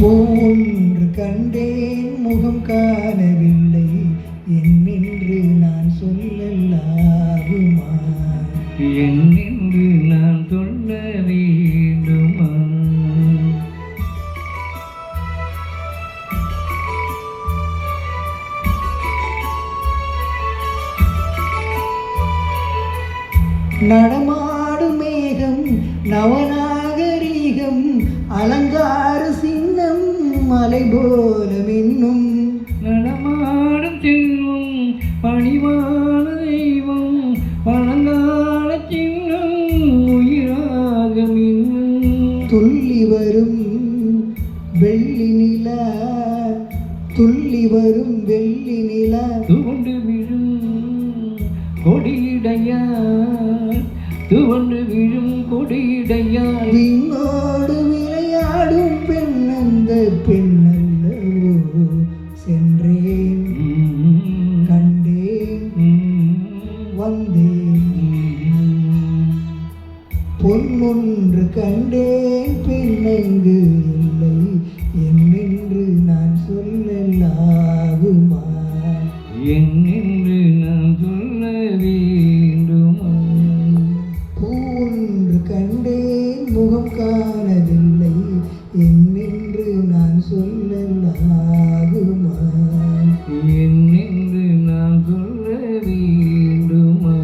போன்று கண்டேன் முகம் காணவில்லை என்னென்று நான் சொல்லலாகுமா? என்னென்று நான் சொல்ல வேண்டுமா? நடமாடும் மேகம் நவநாகரீகம் அலங்கார சின்னம் மலை போல மின்னும் நடமாடும் செல்வம் பணிவான தெய்வம் பழங்கால சின்னம் உயிராக மின்னும் துள்ளி வரும் வெள்ளி நிலா துள்ளி வரும் வெள்ளி நிலா துவண்டு விழும் கொடியிடையார் துவண்டு விழும் கொடியிடையார் விண்ணோடு விளையாடும் பெண் அந்த பெண்ணல்லவோ சென்றேன் கண்டேன் வந்தேன் பொன்னொன்று கண்டேன் பெண்ணெங்கு இல்லை என்னென்று நான் சொல்லலாகுமா? என்னென்று நான் சொல்ல வேண்டுமா? பூன்று கண்டேன் முகம் காணவில்லை என்னென்று நான் சொல்லலாகுமா? என்னென்று நான் சொல்ல வேண்டுமா?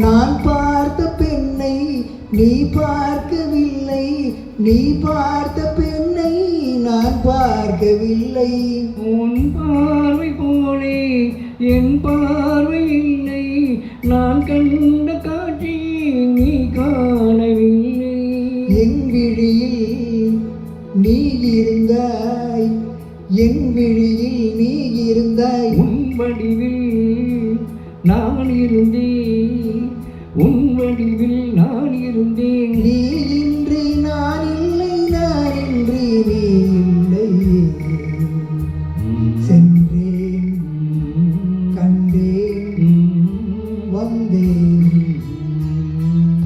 நான் பார்த்த பெண்ணை நீ பார்க்கவில்லை நீ பார்த்த பெண்ணை நான் பார்க்கவில்லை. உன் பார்வை போலே என் பார்வை இல்லை நான் கண்ட காட்சி நீ காணவில்லை. என் விழியில் நீ இருந்தாய் என் விழியில் நீ இருந்தாய் உன் வடிவில் நான் இருந்தேன் உன் வடிவில் நான் இருந்தேன். நீ இன்றி நான் இல்லை நான் இன்றி நீ இல்லை சென்றேன் கண்டேன் வந்தேன்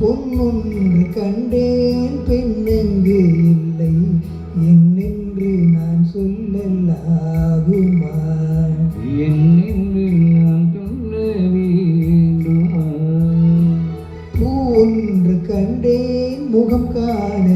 பொன்னொன்று கண்டேன் பெண்ணெங்கு இல்லை என்னென்று நான் சொல்லலாகுமா? என்னென்று நான் சொல்ல வேண்டுமா? பூன்று கண்டேன் முகம் காண